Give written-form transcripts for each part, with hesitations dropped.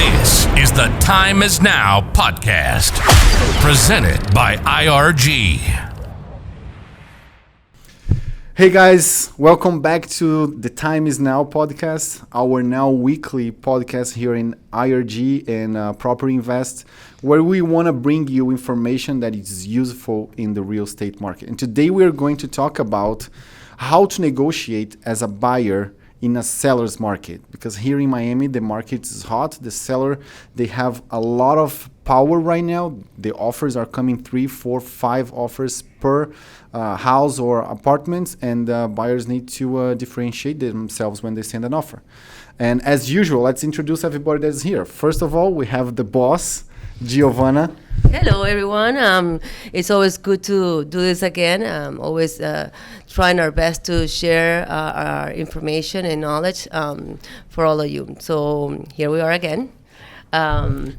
This is the Time Is Now podcast, presented by IRG. Hey guys, welcome back to the Time Is Now podcast, our now weekly podcast here in IRG and Property Invest, where we want to bring you information that is useful in the real estate market. And today we are going to talk about how to negotiate as a buyer in a seller's market, because here in Miami the market is hot. The seller, they have a lot of power right now. The offers are coming 3, 4, 5 offers per house or apartments, and buyers need to differentiate themselves when they send an offer. And as usual, let's introduce everybody that's here. First of all, we have the boss, Giovanna. Hello, everyone. It's always good to do this again. Always trying our best to share our information and knowledge for all of you. So here we are again.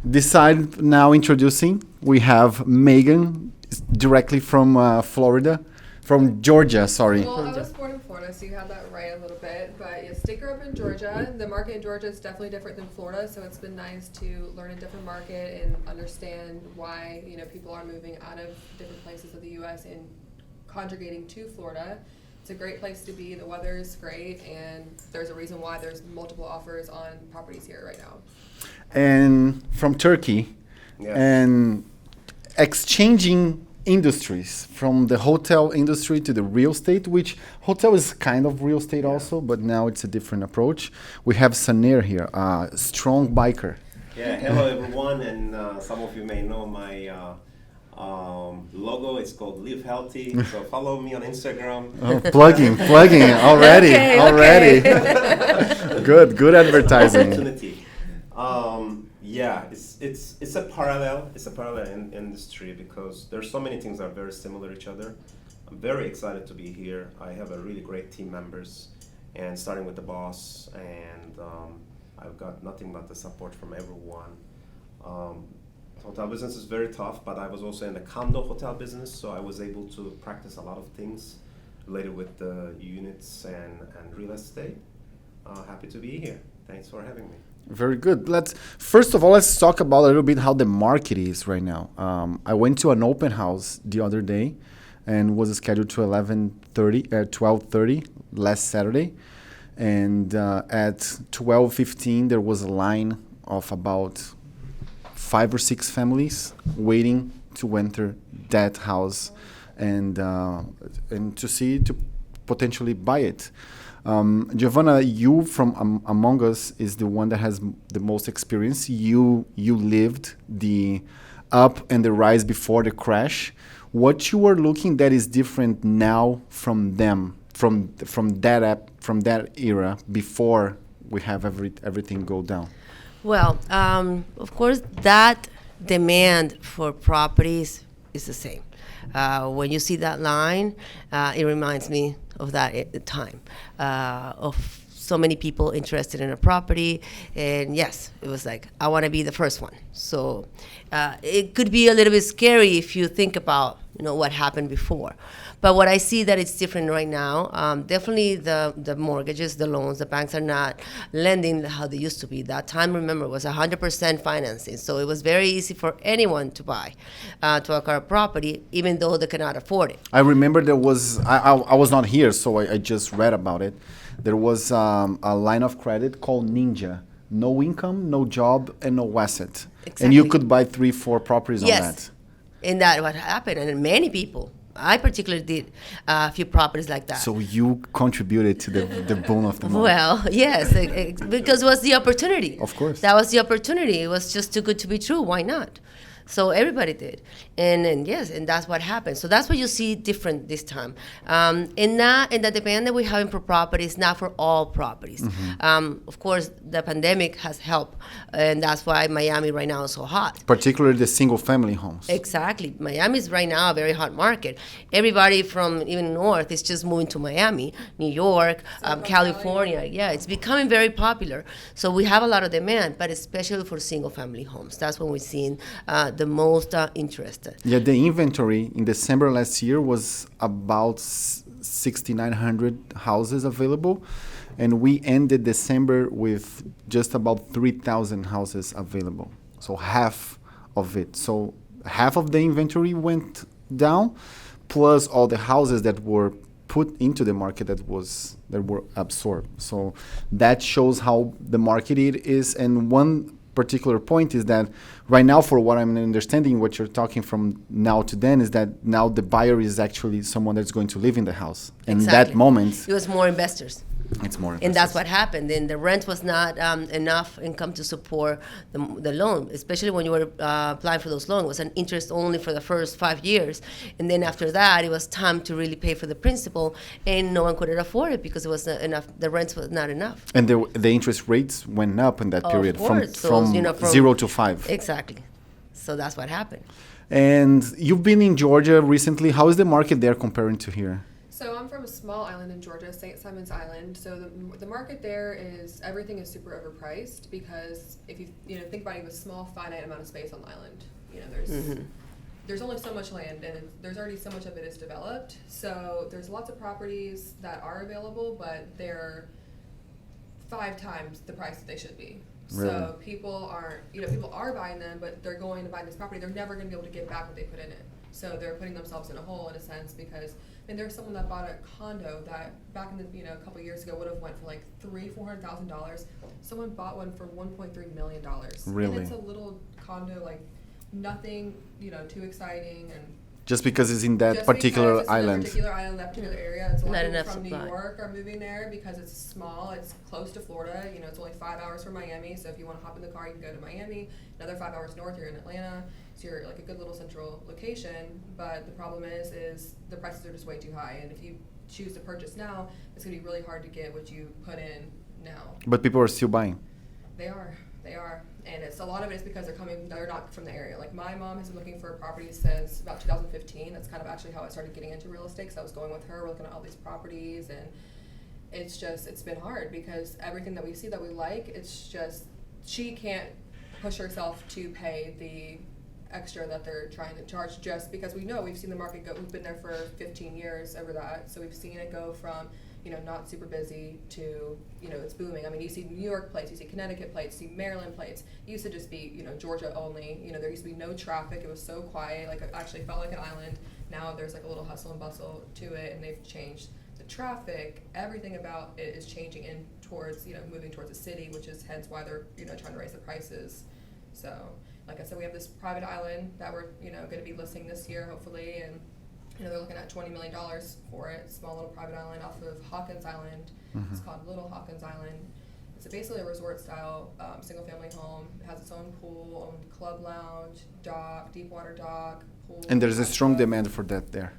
This side now introducing, we have Megan, directly from Florida, from Georgia, sorry. Well, I was born in Florida, so you had that right a little bit. But yeah, stick up in Georgia. The market in Georgia is definitely different than Florida, so it's been nice to learn a different market and understand why people are moving out of different places of the U.S. and congregating to Florida. It's a great place to be. The weather is great, and there's a reason why there's multiple offers on properties here right now. And from Turkey, Yes. and exchanging industries from the hotel industry to the real estate, which hotel is kind of real estate also, but now it's a different approach. We have Saner here, a strong biker. Yeah, hello everyone, and some of you may know my logo. It's called Live Healthy, so follow me on Instagram. Oh, plugging already. Good advertising. Opportunity. Yeah, it's a parallel. It's a parallel industry because there's so many things that are very similar to each other. I'm very excited to be here. I have a really great team members, and starting with the boss, and I've got nothing but the support from everyone. Hotel business is very tough, but I was also in the condo hotel business, so I was able to practice a lot of things related with the units and real estate. Happy to be here. Thanks for having me. Very good. Let's talk about a little bit how the market is right now. I went to an open house the other day and was scheduled to 12:30 last Saturday. And at 12:15, there was a line of about 5 or 6 families waiting to enter that house and to potentially buy it. Giovanna, you from among us is the one that has the most experience. You lived the up and the rise before the crash. What you are looking that is different now from them, from that era before we have everything go down? Well, of course, that demand for properties is the same. When you see that line, it reminds me of that time, of so many people interested in a property. And yes, it was like, I want to be the first one. So it could be a little bit scary if you think about what happened before. But what I see that it's different right now, definitely the mortgages, the loans, the banks are not lending how they used to be. That time, remember, was 100% financing. So it was very easy for anyone to buy, to acquire a property, even though they cannot afford it. I remember there was, I was not here, so I just read about it. There was a line of credit called Ninja. No income, no job, and no asset. Exactly. And you could buy 3, 4 properties on that. Yes, and that what happened, and many people. I particularly did a few properties like that. So you contributed to the boom of the market. Well, yes, because it was the opportunity. Of course. That was the opportunity. It was just too good to be true. Why not? So everybody did. And yes, and that's what happened. So that's what you see different this time. And the demand that we have for properties, not for all properties. Mm-hmm. Of course, the pandemic has helped, and that's why Miami right now is so hot. Particularly the single-family homes. Exactly. Miami is right now a very hot market. Everybody from even north is just moving to Miami, New York, California. Yeah, it's becoming very popular. So we have a lot of demand, but especially for single-family homes. That's when we're seeing the most interest. Yeah, the inventory in December last year was about 6,900 houses available. and we ended December with just about 3,000 houses available. So half of it. So half of the inventory went down, plus all the houses that were put into the market that were absorbed. So that shows how the market it is. And one particular point is that right now, for what I'm understanding, what you're talking from now to then is that now the buyer is actually someone that's going to live in the house. And that moment, it was more investors. It's more. And that's what happened. Then the rent was not enough income to support the loan, especially when you were applying for those loans. It was an interest only for the first 5 years. And then after that, it was time to really pay for the principal, and no one could afford it because it was not enough. The rent was not enough. And the interest rates went up in that period from 0 to 5. Exactly. So that's what happened. And you've been in Georgia recently. How is the market there comparing to here? So I'm from a small island in Georgia, St. Simons Island. So the market there is, everything is super overpriced because if you think about it, you have a small finite amount of space on the island. There's only so much land, and there's already so much of it is developed. So there's lots of properties that are available, but they're 5 times the price that they should be. Really? So people are buying them, but they're going to buy this property. They're never going to be able to get back what they put in it. So they're putting themselves in a hole in a sense because there's someone that bought a condo that back in the a couple years ago would have went for like $400,000. Someone bought one for $1.3 million. Really? And it's a little condo, like nothing too exciting, and just because it's in that particular island. That particular area. It's a lot of people from supply. New York are moving there because it's small. It's close to Florida. It's only 5 hours from Miami. So if you want to hop in the car, you can go to Miami. Another 5 hours north, you're in Atlanta. So you're like a good little central location. But the problem is the prices are just way too high. And if you choose to purchase now, it's going to be really hard to get what you put in now. But people are still buying. They are. And a lot of it is because they're not from the area. Like my mom has been looking for a property since about 2015. That's kind of actually how I started getting into real estate. So I was going with her, we're looking at all these properties, and it's been hard because everything that we see that we like, it's just, she can't push herself to pay the extra that they're trying to charge just because we've seen the market go, we've been there for 15 years over that. So we've seen it go from not super busy to, it's booming. I mean, you see New York plates, you see Connecticut plates, you see Maryland plates. It used to just be, Georgia only. There used to be no traffic. It was so quiet. Like, it actually felt like an island. Now there's like a little hustle and bustle to it, and they've changed the traffic. Everything about it is changing in towards, moving towards a city, which is hence why they're, trying to raise the prices. So, like I said, we have this private island that we're, going to be listing this year, hopefully, and they're looking at $20 million for it. Small little private island off of Hawkins Island. Mm-hmm. It's called Little Hawkins Island. It's basically a resort-style single-family home. It has its own pool, own club lounge, dock, deep water dock, pool. And there's a strong demand for that there.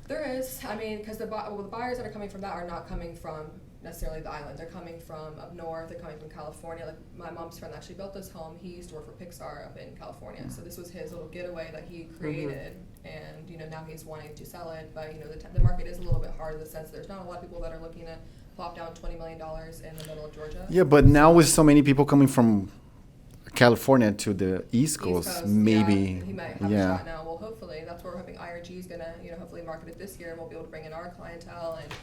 There is. I mean, because the buyers that are coming from that are not coming from necessarily the island. They're coming from up north. They're coming from California. Like my mom's friend actually built this home. He used to work for Pixar up in California. So this was his little getaway that he created. Mm-hmm. And, now he's wanting to sell it. But, the market is a little bit hard in the sense that there's not a lot of people that are looking to plop down $20 million in the middle of Georgia. Yeah, but now with so many people coming from California to the East Coast, maybe. Yeah, he might have a shot now. Well, hopefully. That's where we're hoping IRG is going to, hopefully market it this year. And we'll be able to bring in our clientele and,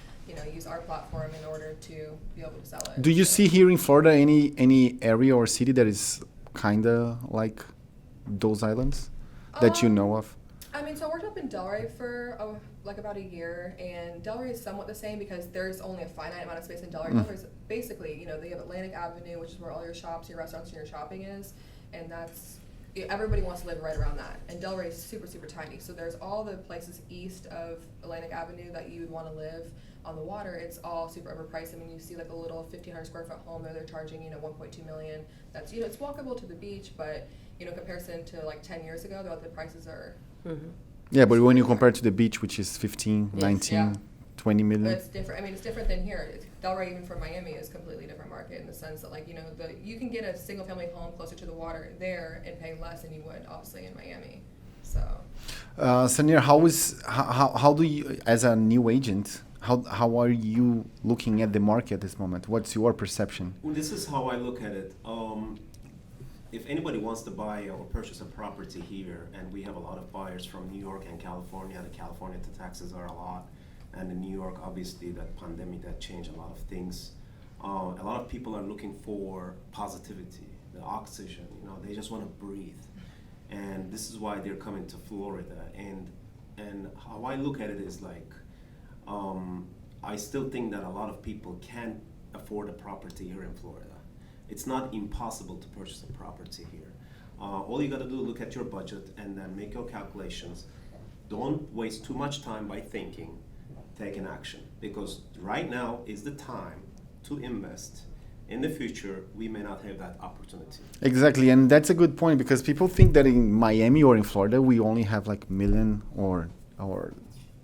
use our platform in order to be able to sell it. Do you see here in Florida any area or city that is kind of like those islands that you know of? I mean, so I worked up in Delray for like about a year, and Delray is somewhat the same because there's only a finite amount of space in Delray. Delray is basically, they have Atlantic Avenue, which is where all your shops, your restaurants, and your shopping is, and that's, everybody wants to live right around that. And Delray is super, super tiny. So there's all the places east of Atlantic Avenue that you would want to live on the water. It's all super overpriced. I mean, you see like a little 1,500 square foot home there, they're charging, $1.2 million. That's, it's walkable to the beach, but, in comparison to like 10 years ago, the prices are... Mm-hmm. Yeah, but when you compare to the beach, which is 15, 19, 20 million. But it's different. I mean, it's different than here. Delray, even from Miami, is a completely different market in the sense that, like, you can get a single family home closer to the water there and pay less than you would, obviously, in Miami. So, Sanir, how do you, as a new agent, how are you looking at the market at this moment? What's your perception? Well, this is how I look at it. If anybody wants to buy or purchase a property here, and we have a lot of buyers from New York and California, the taxes are a lot, and in New York, obviously, that pandemic, that changed a lot of things. A lot of people are looking for positivity, the oxygen. They just want to breathe, and this is why they're coming to Florida. And how I look at it is like, I still think that a lot of people can't afford a property here in Florida. It's not impossible to purchase a property here. All you got to do is look at your budget and then make your calculations. Don't waste too much time by thinking. Take an action, because right now is the time to invest. In the future, we may not have that opportunity. Exactly, and that's a good point, because people think that in Miami or in Florida we only have like million or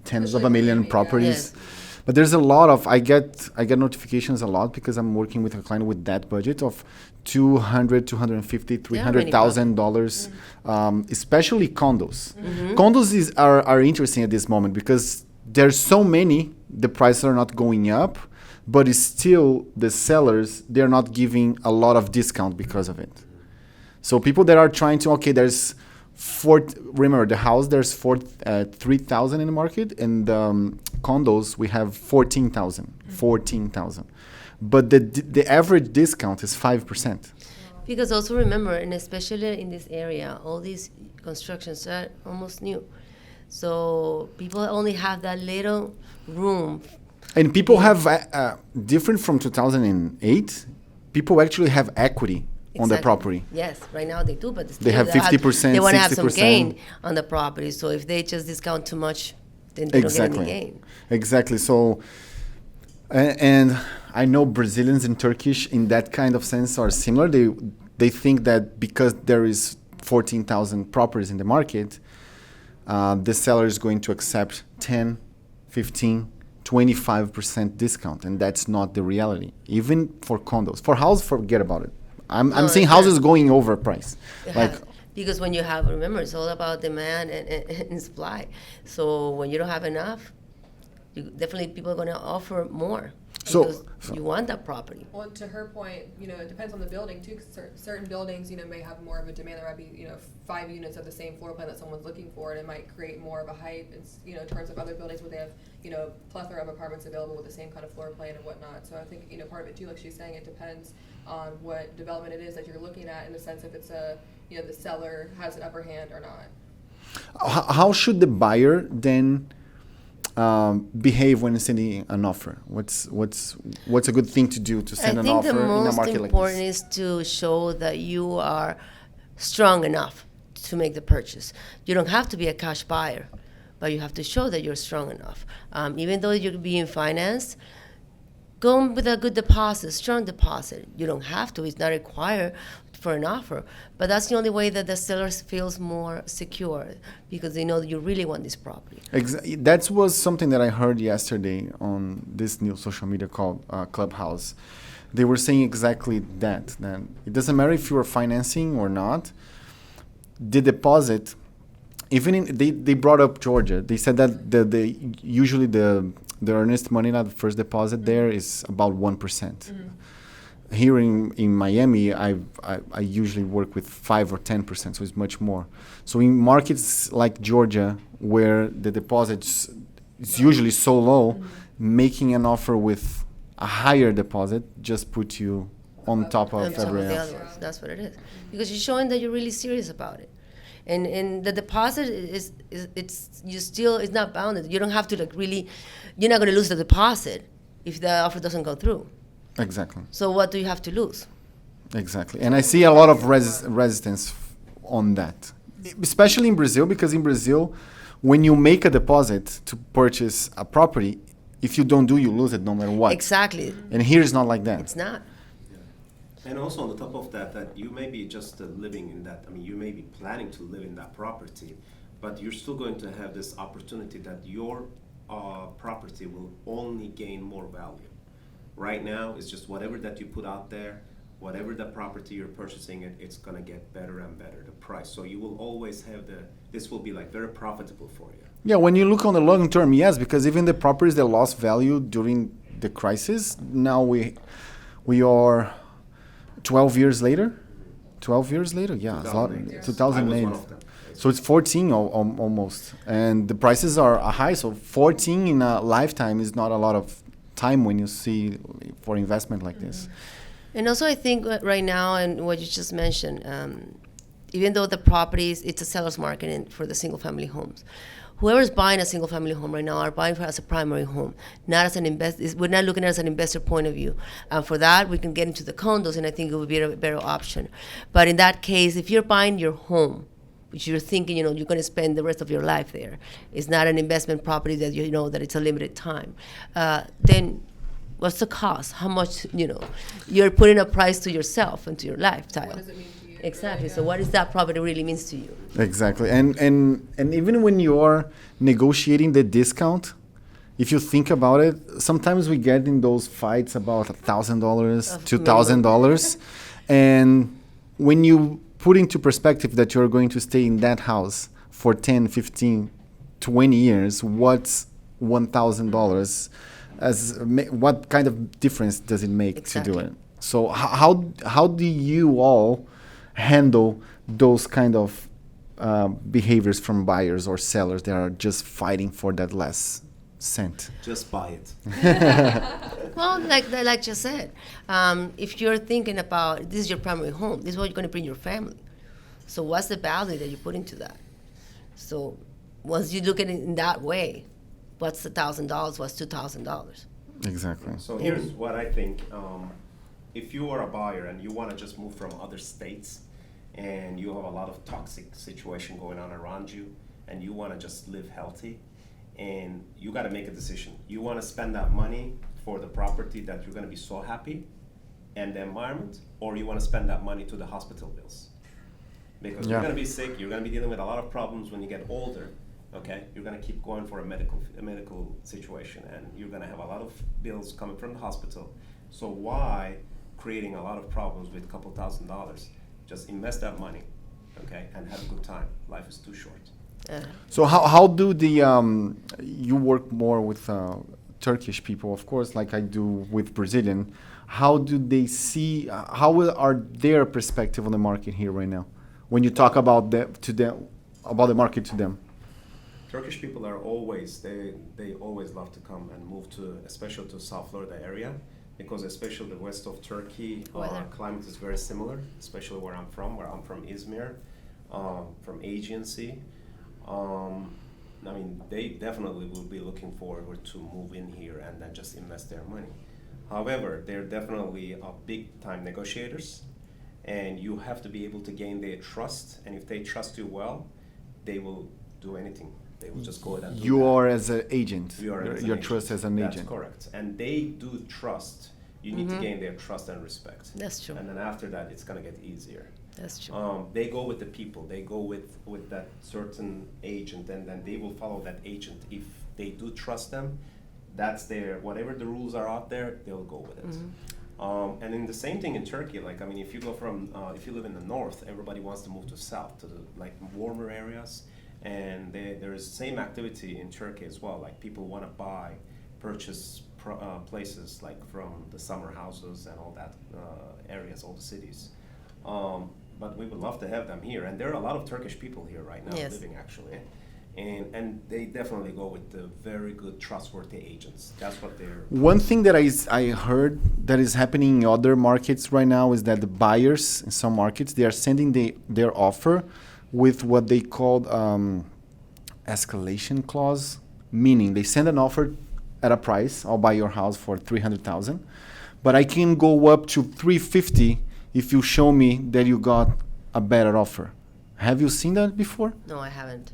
tens of a million Miami, yeah. properties. Yes. But there's a lot of I get notifications a lot, because I'm working with a client with that budget of $200, $250, $300,000, especially condos. Condos are interesting at this moment because there's so many, the prices are not going up, but it's still the sellers, they're not giving a lot of discount because of it. So people that are trying to, there's remember the house, there's 3,000 in the market, and condos we have 14,000. But the average discount is 5%. Because also remember, and especially in this area, all these constructions are almost new. So people only have that little room. And people have, different from 2008, people actually have equity on the property. Yes, right now they do, but still They have 50%, they want to have some 60%. gain on the property. So if they just discount too much, then they don't get any gain. Exactly. So, and I know Brazilians and Turkish in that kind of sense are similar. They think that because there is 14,000 properties in the market, the seller is going to accept 10, 15, 25% discount, and that's not the reality. Even for condos, for houses, forget about it. I'm seeing houses going over price. Because when you have, remember, it's all about demand and supply. So when you don't have enough, definitely people are going to offer more. Because you want that property. Well, to her point, it depends on the building too. 'Cause certain buildings, may have more of a demand. There might be, 5 units of the same floor plan that someone's looking for, and it might create more of a hype. It's, in terms of other buildings where they have, plethora of apartments available with the same kind of floor plan and whatnot. So I think, part of it too, like she's saying, it depends on what development it is that you're looking at, in the sense if it's the seller has an upper hand or not. How should the buyer then behave when sending an offer? What's a good thing to do to send an offer in a market like this? I think the most important is to show that you are strong enough to make the purchase. You don't have to be a cash buyer, but you have to show that you're strong enough. Even though you're being financed, go with a good deposit, strong deposit. You don't have to; it's not required for an offer. But that's the only way that the seller feels more secure, because they know that you really want this property. That was something that I heard yesterday on this new social media called Clubhouse. They were saying exactly that it doesn't matter if you're financing or not. The deposit, they brought up Georgia. They said that usually the earnest money, not the first deposit, there is about 1%. Here in Miami, I usually work with 5 or 10%, so it's much more. So in markets like Georgia, where the deposits is usually so low, making an offer with a higher deposit just put you on top of everyone else. That's what it is, because you're showing that you're really serious about it. And the deposit it's not bounded. You don't have to you're not going to lose the deposit if the offer doesn't go through. Exactly. So what do you have to lose? Exactly. And I see a lot of resistance on that, especially in Brazil, because in Brazil, when you make a deposit to purchase a property, if you don't you lose it no matter what. Exactly. And here it's not like that. It's not. And also on the top of that you may be just living in that, you may be planning to live in that property, but you're still going to have this opportunity that your property will only gain more value. Right now, it's just whatever that you put out there, whatever the property you're purchasing, it's going to get better and better, the price. So you will always have this will be very profitable for you. Yeah, when you look on the long term, yes, because even the properties that lost value during the crisis, now we are 12 years later. 12 years later, yeah, 2008. 2008. I was one of them. So it's 14 almost, and the prices are high. So 14 in a lifetime is not a lot of time when you see for investment like this. And also, I think right now, and what you just mentioned, even though the properties, it's a seller's market for the single-family homes. Whoever's buying a single-family home right now are buying for as a primary home, not as an invest. We're not looking at it as an investor point of view. And for that, we can get into the condos, and I think it would be a better option. But in that case, if you're buying your home, which you're thinking, you're going to spend the rest of your life there, it's not an investment property that you know that it's a limited time, then what's the cost? How much, you're putting a price to yourself and to your lifestyle. What does it mean to you? Exactly. Really? So what is that property really means to you? Exactly. And even when you're negotiating the discount, if you think about it, sometimes we get in those fights about $1,000, $2,000. And when you put into perspective that you're going to stay in that house for 10, 15, 20 years, what's $1,000? What kind of difference does it make to do it? So how do you all handle those kind of behaviors from buyers or sellers that are just fighting for that last cent? Just buy it. Well, like you said, if you're thinking about this is your primary home, this is what you're going to bring your family. So what's the value that you put into that? So once you look at it in that way, what's $1,000? What's $2,000? Exactly. So here's what I think. If you are a buyer and you want to just move from other states and you have a lot of toxic situation going on around you and you want to just live healthy, and you got to make a decision. You want to spend that money for the property that you're going to be so happy and the environment, or you want to spend that money to the hospital bills? Because you're going to be sick, you're going to be dealing with a lot of problems when you get older. Okay, you're going to keep going for a medical situation, and you're going to have a lot of bills coming from the hospital. So why creating a lot of problems with a couple $1,000s? Just invest that money, okay, and have a good time. Life is too short. So how do you work more with Turkish people, of course, like I do with Brazilian. How do they see? Are their perspective on the market here right now? When you talk about the market to them. Turkish people are always they always love to come and move to, especially to South Florida area, because especially the west of Turkey, climate is very similar, especially where I'm from Izmir, from Aegean Sea. I mean, they definitely will be looking forward to move in here and then just invest their money. However, they're definitely big time negotiators, and you have to be able to gain their trust. And if they trust you well, they will do anything. They will just go ahead and do You that. are as an agent. Your trust as an agent. That's correct. And they do trust. You need to gain their trust and respect. That's true. And then after that, it's going to get easier. That's true. They go with the people. They go with that certain agent, and then they will follow that agent. If they do trust them, that's their, whatever the rules are out there, they'll go with it. And then the same thing in Turkey. Like, I mean, if you go from, if you live in the north, everybody wants to move to south, to the like warmer areas. And there is the same activity in Turkey as well. Like, people want to purchase places like from the summer houses and all that areas, all the cities. But we would love to have them here. And there are a lot of Turkish people here right now living, actually. And they definitely go with the very good, trustworthy agents. That's what they're... One thing that I heard that is happening in other markets right now is that the buyers in some markets, they are sending their offer with what they called escalation clause, meaning they send an offer at a price. I'll buy your house for $300,000, but I can go up to $350 if you show me that you got a better offer. Have you seen that before? No, I haven't.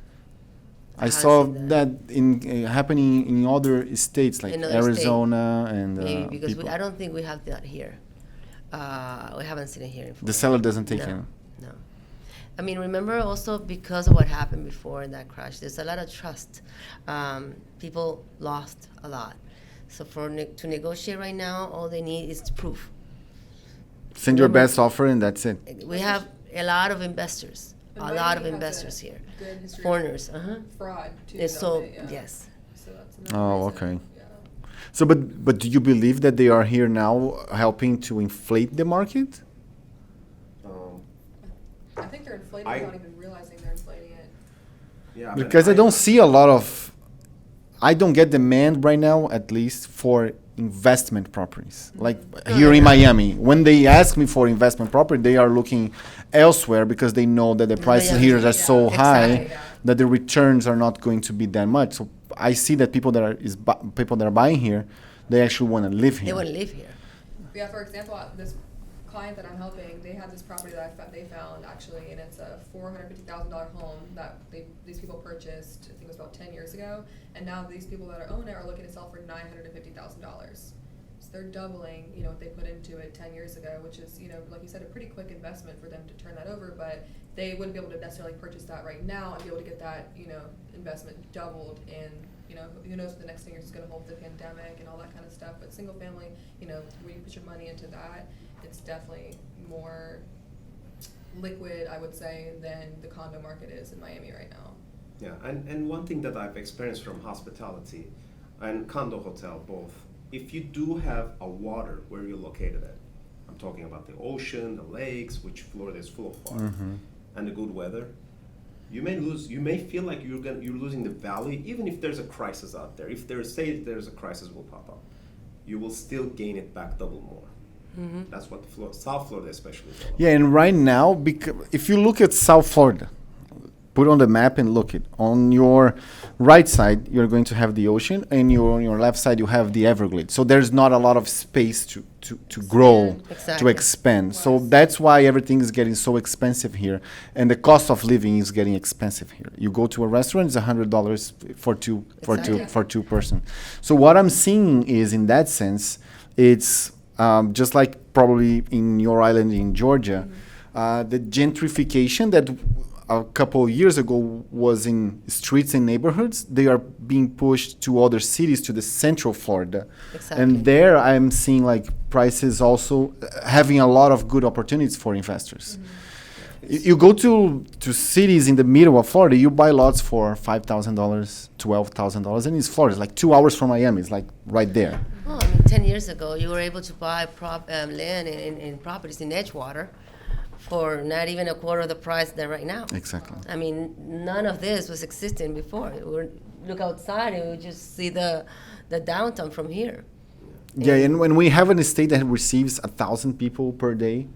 I saw that in happening in other states like Arizona and maybe because people. I don't think we have that here. We haven't seen it here in Florida. The seller doesn't take it. No. I mean, remember also because of what happened before in that crash, there's a lot of trust. People lost a lot. So to negotiate right now, all they need is proof. Send your best offer and that's it. We have a lot of investors. A lot of investors here. Foreigners. Fraud too. And so, yes. So that's Oh, okay. Yeah. So, but do you believe that they are here now helping to inflate the market? I think they're inflating without even realizing they're inflating it. Yeah, Because I don't see a lot of... I don't get demand right now, at least, for investment properties. Like here in Miami, when they ask me for investment property, they are looking elsewhere because they know that the prices Miami, here are so high exactly. that the returns are not going to be that much. So I see that people that are buying here, they actually want to live They here. want to live here. Yeah, for example, this client that I'm helping, they had this property that they found actually, and it's a $450,000 home that these people purchased, I think it was about 10 years ago, and now these people that own it are looking to sell for $950,000. So they're doubling, what they put into it 10 years ago, which is, like you said, a pretty quick investment for them to turn that over, but they wouldn't be able to necessarily purchase that right now and be able to get that, investment doubled in, who knows what the next 10 years is going to hold with the pandemic and all that kind of stuff. But single family, when you put your money into that, it's definitely more liquid, I would say, than the condo market is in Miami right now. Yeah, and one thing that I've experienced from hospitality and condo hotel both, if you do have a water where you're located at, I'm talking about the ocean, the lakes, which Florida is full of water, and the good weather, you may feel like you're losing the value, even if there's a crisis out there. If there's a crisis will pop up, you will still gain it back double more. That's what South Florida especially is all about. Yeah, and right now, if you look at South Florida, put on the map and look it. On your right side, you're going to have the ocean, and on your left side, you have the Everglades. So there's not a lot of space to grow, to Exactly. expand. So that's why everything is getting so expensive here, and the cost of living is getting expensive here. You go to a restaurant, it's $100 for two person. So what I'm seeing is, in that sense, it's just like probably in your island in Georgia, the gentrification that a couple of years ago was in streets and neighborhoods, they are being pushed to other cities, to the central Florida. Exactly. And there I'm seeing like prices also having a lot of good opportunities for investors. You go to cities in the middle of Florida, you buy lots for $5,000, $12,000, and it's Florida. It's like 2 hours from Miami. It's like right there. Well, 10 years ago, you were able to buy land in properties in Edgewater for not even a quarter of the price than right now. Exactly. I mean, none of this was existing before. Look outside and we just see the downtown from here. Yeah, and when we have an estate that receives 1,000 people per day,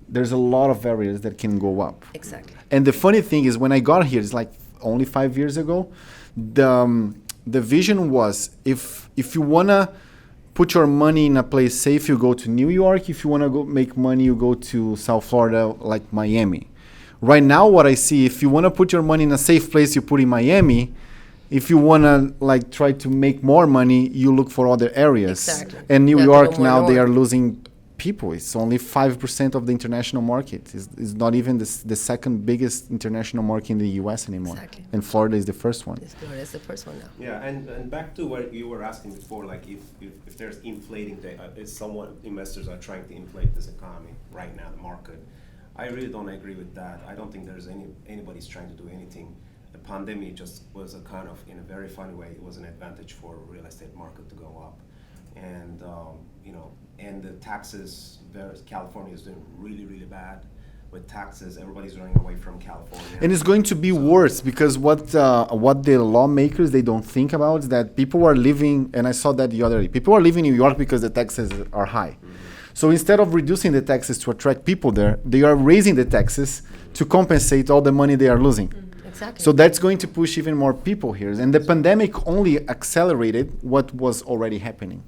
there's a lot of areas that can go up. Exactly. And the funny thing is, when I got here, it's like only 5 years ago, the vision was, if you wanna put your money in a place safe, you go to New York. If you wanna go make money, you go to South Florida, like Miami. Right now, what I see, if you wanna put your money in a safe place, you put in Miami. If you wanna like try to make more money, you look for other areas. Exactly. And New You have to York go more now, they north. are losing people. It's only 5% of the international market. It's not even the second biggest international market in the U.S. anymore. Exactly. And Florida is the first one. That's the first one now. Yeah, and back to what you were asking before, like if there's inflating, is someone investors are trying to inflate this economy right now, the market. I really don't agree with that. I don't think there's anybody's trying to do anything. The pandemic just was a kind of, in a very funny way, it was an advantage for real estate market to go up, and and the taxes. California is doing really, really bad with taxes. Everybody's running away from California. And it's going to be worse because what the lawmakers, they don't think about is that people are living, and I saw that the other day, people are living in New York because the taxes are high. So instead of reducing the taxes to attract people there, they are raising the taxes to compensate all the money they are losing. Exactly. So that's going to push even more people here. And the pandemic only accelerated what was already happening.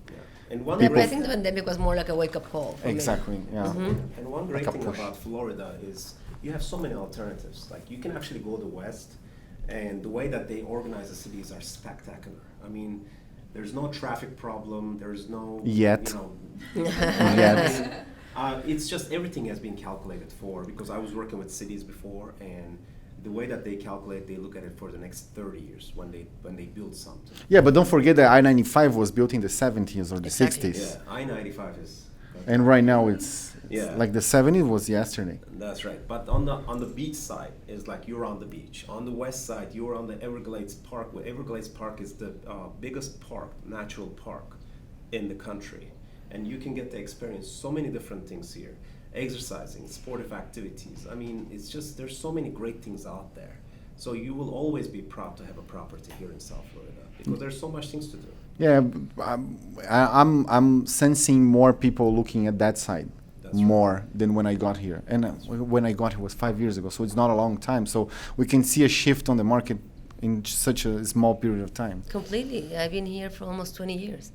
And one I great think the pandemic was more like a wake-up call for me. Exactly, yeah. And one great Like a thing push. about Florida is you have so many alternatives. Like you can actually go to west, and the way that they organize the cities are spectacular. I mean, there's no traffic problem. There's no Yet. Yet. It's just everything has been calculated for, because I was working with cities before, and the way that they calculate, they look at it for the next 30 years when they build something. Yeah, but don't forget that I-95 was built in the 70s or the Exactly. 60s. Yeah, I-95 is. And right now it's Yeah. like the 70s was yesterday. That's right. But on the beach side is like you're on the beach. On the west side, you're on the Everglades Park. Where Everglades Park is the biggest park, natural park in the country, and you can get to experience so many different things here. Exercising, sportive activities. I mean, it's just there's so many great things out there. So you will always be proud to have a property here in South Florida because there's so much things to do. Yeah, I'm sensing more people looking at that side That's right. more than when I got here. And when I got here was 5 years ago, so it's not a long time. So we can see a shift on the market in such a small period of time. Completely. I've been here for almost 20 years,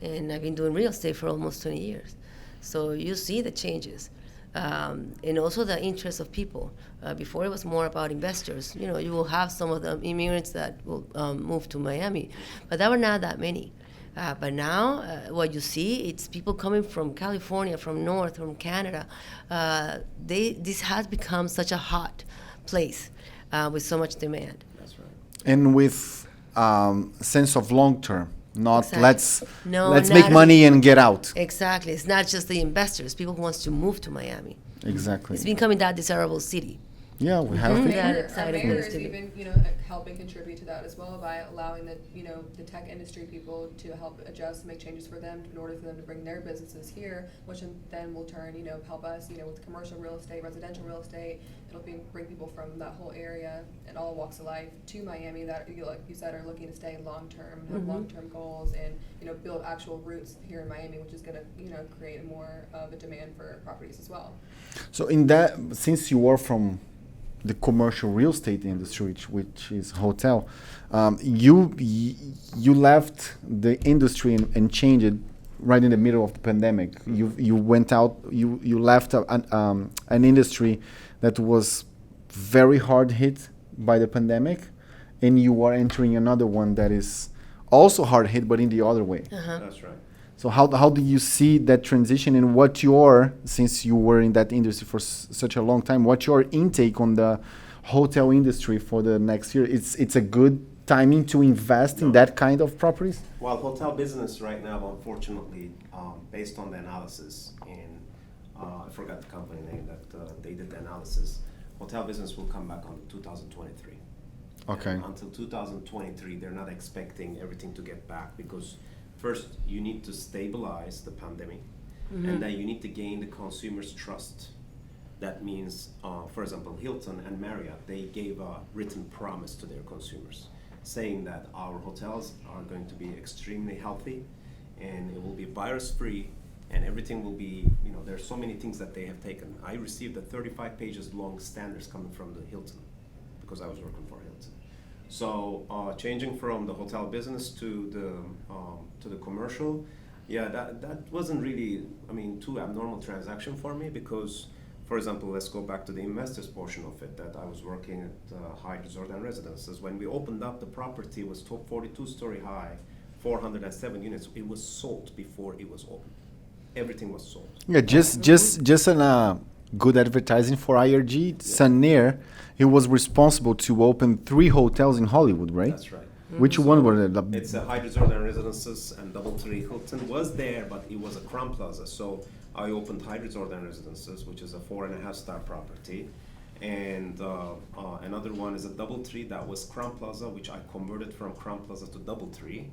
and I've been doing real estate for almost 20 years. So you see the changes, and also the interest of people. Before it was more about investors. You know, you will have some of the immigrants that will move to Miami, but there were not that many. But now, what you see, it's people coming from California, from North, from Canada. This has become such a hot place with so much demand. That's right. And with sense of long term, not Exactly. let's No, make not- money and get out. Exactly. It's not just the investors, people who wants to move to Miami. Exactly. It's becoming that desirable city. Yeah, we have Mhm. to. Yeah. Our exciting mayor place is to be. even, helping contribute to that as well by allowing the tech industry people to help adjust, make changes for them in order for them to bring their businesses here, which then will turn, help us, with commercial real estate, residential real estate. It'll bring people from that whole area and all walks of life to Miami that, like you said, are looking to stay long-term, have long-term goals and, build actual roots here in Miami, which is going to, create more of a demand for properties as well. So in that, since you are from the commercial real estate industry, which is hotel, you left the industry and changed it right in the middle of the pandemic. You went out. You left an industry that was very hard hit by the pandemic, and you are entering another one that is also hard hit, but in the other way. That's right. So how do you see that transition, and since you were in that industry for such a long time, what's your intake on the hotel industry for the next year? It's a good timing to invest in that kind of properties? Well, hotel business right now, unfortunately, based on the analysis, and I forgot the company name that they did the analysis, hotel business will come back on 2023. Okay. And until 2023, they're not expecting everything to get back because first, you need to stabilize the pandemic, and then you need to gain the consumers' trust. That means, for example, Hilton and Marriott, they gave a written promise to their consumers, saying that our hotels are going to be extremely healthy, and it will be virus-free, and everything will be, there's so many things that they have taken. I received a 35 pages long standards coming from the Hilton, because I was working for Hilton. So changing from the hotel business to the commercial, that wasn't really, too abnormal transaction for me because, for example, let's go back to the investors portion of it. That I was working at Hyatt Resort and Residences. When we opened up, the property was 42-story high, 407 units. It was sold before it was open. Everything was sold. Yeah, just an good advertising for IRG. Sanair, he was responsible to open 3 hotels in Hollywood, right? That's right. Which one were they? It's a Hyatt Resort and Residences, and DoubleTree Hilton was there, but it was a Crown Plaza. So I opened Hyatt Resort and Residences, which is a 4.5-star property, and another one is a DoubleTree that was Crown Plaza, which I converted from Crown Plaza to DoubleTree,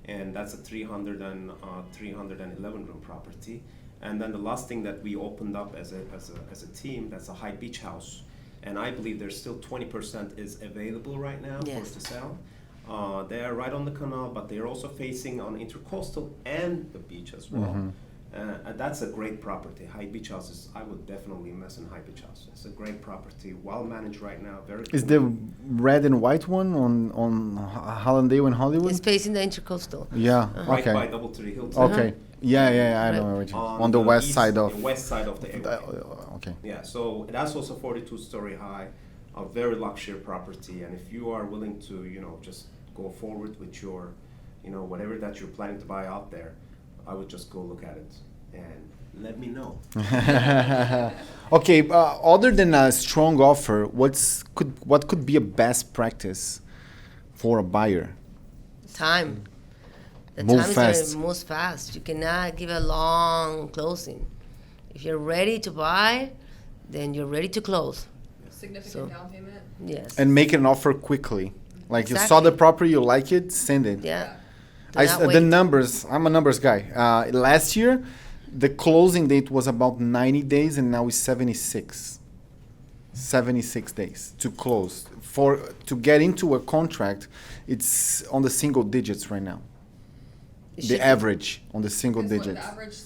and that's a 311 room property. And then the last thing that we opened up as a team, that's a Hyatt Beach House, and I believe there's still 20% is available right now Yes. for to sell. They are right on the canal, but they are also facing on Intercoastal and the beach as well. And that's a great property. Hyatt Beach House is, I would definitely invest in Hyatt Beach House. It's a great property, well managed right now. Very. Is cool. the red and white one on Hallandale in Hollywood? It's facing the Intercoastal. Yeah. right Okay. by DoubleTree Hilton? Okay. Yeah. I Right. know what you mean. On the west east- side of. the west side of the area. Okay. Yeah, so that's also 42-story high, a very luxury property. And if you are willing to, just go forward with your, whatever that you're planning to buy out there, I would just go look at it and let me know. Okay. Other than a strong offer, what could be a best practice for a buyer? Time. The Move time is fast. going to move fast. You cannot give a long closing. If you're ready to buy, then you're ready to close. Significant So- down payment. Yes. And make an offer quickly. Like you saw the Exactly. property, you like it, send it. Yeah. Do I not the wait. numbers. I'm a numbers guy. Last year, the closing date was about 90 days, and now it's 76. 76 days to close. To get into a contract, it's on the single digits right now. It The should be. average on the single Because digits. the average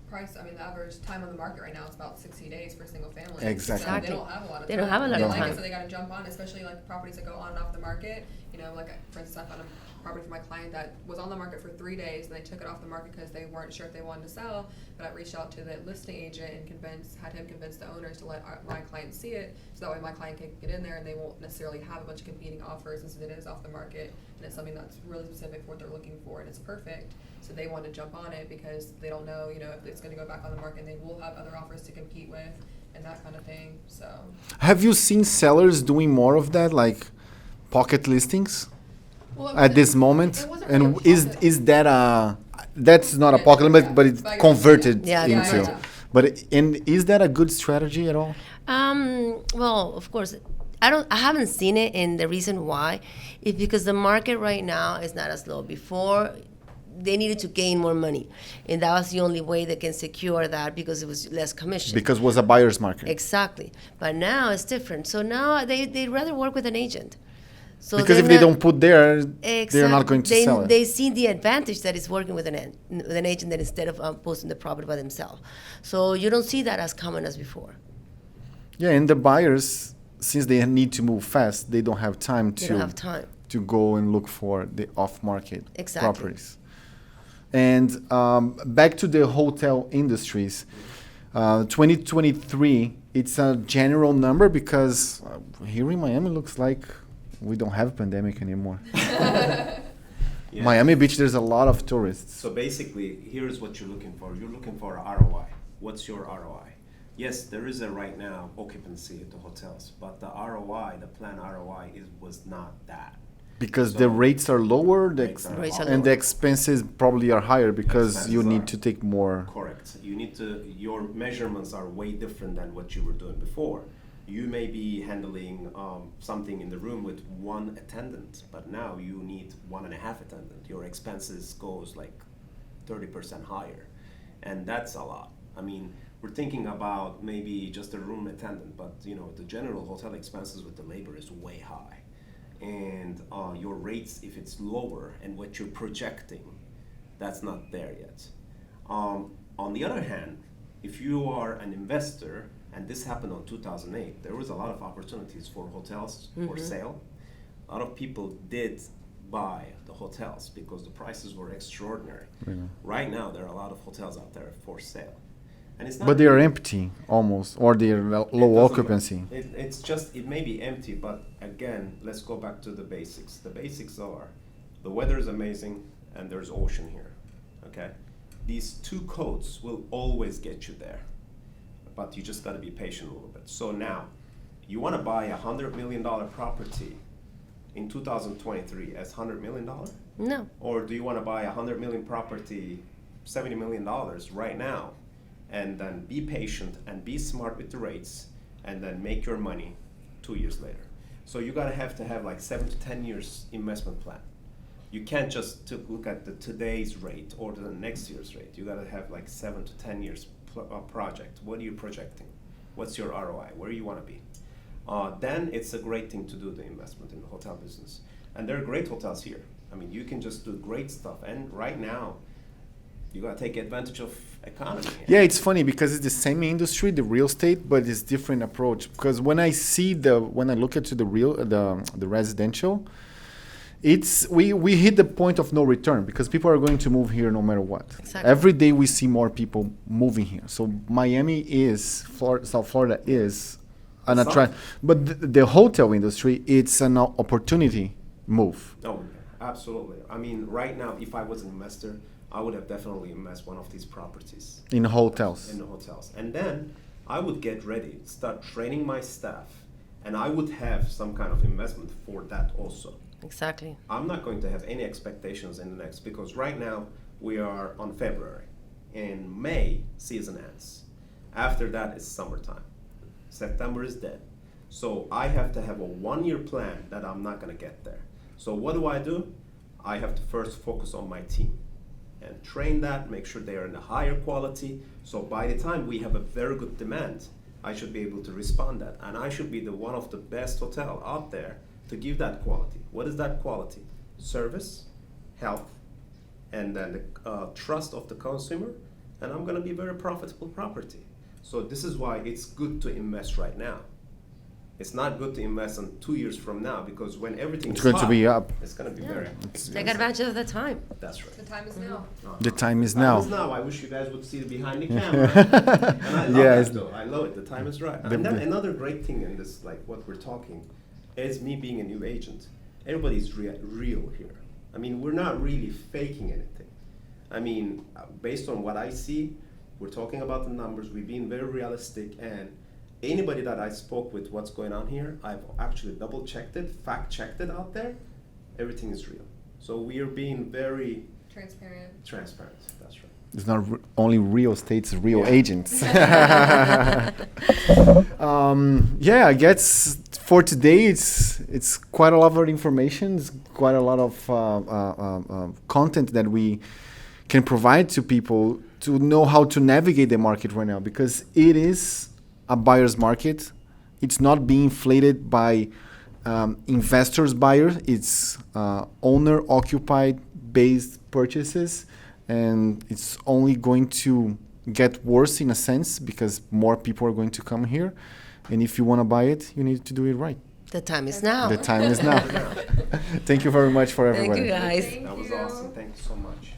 price, I mean, the average time on the market right now is about 60 days for single family. Exactly. So they don't have a lot of time. They don't have a lot They of like it, time. so they gotta jump on, especially like properties that go on and off the market. You know, like for instance, I found a property for my client that was on the market for 3 days, and they took it off the market because they weren't sure if they wanted to sell. But I reached out to the listing agent and had him convince the owners to let my client see it, so that way my client can get in there and they won't necessarily have a bunch of competing offers, since it is off the market and it's something that's really specific for what they're looking for and it's perfect. So they want to jump on it because they don't know, you know, if it's going to go back on the market, and they will have other offers to compete with and that kind of thing. So Have you seen sellers doing more of that, like pocket listings well, at this moment? it wasn't And really is pocket. is that a that's not a Yeah, pocket limit, yeah. but it's But I- converted Yeah, yeah, into. yeah. But is that a good strategy at all? Well, of course, I haven't seen it, and the reason why is because the market right now is not as low. Before, they needed to gain more money, and that was the only way they can secure that, because it was less commission. Because it was a buyer's market. Exactly. But now it's different. So now they'd rather work with an agent. So Because they're if they not- don't put there, they're not going to they, sell it. They see the advantage that is working with an agent, that instead of posting the property by themselves. So you don't see that as common as before. Yeah, and the buyers, since they need to move fast, they don't have time They to don't have time. to go and look for the off-market Exactly. properties. And back to the hotel industries, 2023, it's a general number because here in Miami looks like we don't have a pandemic anymore. Yeah. Miami Beach, there's a lot of tourists. So basically, here's what you're looking for. You're looking for ROI. What's your ROI? Yes, there is a right now occupancy at the hotels, but the ROI, the planned ROI, was not that. Because So- the rates are lower, Rates are Rates are and the expenses probably are higher because you Expenses need are- to take more. Correct. You need to, your measurements are way different than what you were doing before. You may be handling something in the room with one attendant, but now you need 1.5 attendant. Your expenses goes like 30% higher, and that's a lot. I mean, we're thinking about maybe just a room attendant, but you know, the general hotel expenses with the labor is way high. And your rates, if it's lower and what you're projecting, that's not there yet. On the other hand, if you are an investor, and this happened in 2008, there was a lot of opportunities for hotels for sale. A lot of people did buy the hotels because the prices were extraordinary. Right now, there are a lot of hotels out there for sale. And it's not But they are empty almost, or they are low it doesn't occupancy. matter. It's just, it may be empty, but again, let's go back to the basics. The basics are, the weather is amazing and there's ocean here, okay? These two coats will always get you there, but you just gotta be patient a little bit. So now, you wanna buy $100 million property in 2023 as $100 million? No. Or do you wanna buy a $100 million property, $70 million right now? And then be patient and be smart with the rates, and then make your money 2 years later. So you gotta have to have like 7 to 10 years investment plan. You can't just look at the today's rate or the next year's rate. You gotta have like 7 to 10 years project. What are you projecting? What's your ROI? Where you wanna be? Then it's a great thing to do the investment in the hotel business. And there are great hotels here. I mean, you can just do great stuff. And right now, you gotta take advantage of economy. Yeah, it's funny because it's the same industry, the real estate, but it's different approach. Because when I look at the residential, it's we hit the point of no return because people are going to move here no matter what. Exactly. Every day we see more people moving here. So Miami South Florida is an It's attract, but the hotel industry, it's an opportunity move. Oh, absolutely. I mean, right now, if I was an investor, I would have definitely invested one of these properties In hotels. in the hotels. And then I would get ready, start training my staff, and I would have some kind of investment for that also. Exactly. I'm not going to have any expectations in the next, because right now we are on February. In May, season ends. After that, it's summertime. September is dead. So I have to have a 1-year plan that I'm not gonna get there. So what do? I have to first focus on my team and train that, make sure they are in a higher quality. So by the time we have a very good demand, I should be able to respond that, and I should be the one of the best hotel out there to give that quality. What is that quality? Service, health, and then the trust of the consumer, and I'm going to be very profitable property. So this is why it's good to invest right now. It's not good to invest in 2 years from now, because when everything It's is going to hot, be up. it's going to be very expensive. Take advantage of the time. That's right. The time is now. The time is Time now. is now. I wish you guys would see it behind the camera. And I love Yeah, that it's- though. I love it. The time is right. And then another great thing in this, like what we're talking, is me being a new agent. Everybody's real here. I mean, we're not really faking anything. I mean, based on what I see, we're talking about the numbers. We've been very realistic, and anybody that I spoke with what's going on here, I've actually double checked it, fact checked it out there. Everything is real. So we are being very Transparent. transparent. That's right. It's not only real estate, it's real Yeah. agents. Yeah, I guess for today it's quite a lot of information. It's quite a lot of content that we can provide to people to know how to navigate the market right now, because it is a buyer's market. It's not being inflated by investors, buyers. It's owner-occupied based purchases, and it's only going to get worse in a sense because more people are going to come here. And if you want to buy it, you need to do it right. The time is now. The time is now. Thank you very much for Thank everybody. you, guys. Thank That was you. awesome. Thank you so much.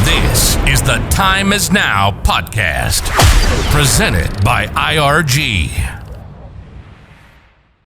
This is the Time Is Now podcast, presented by IRG.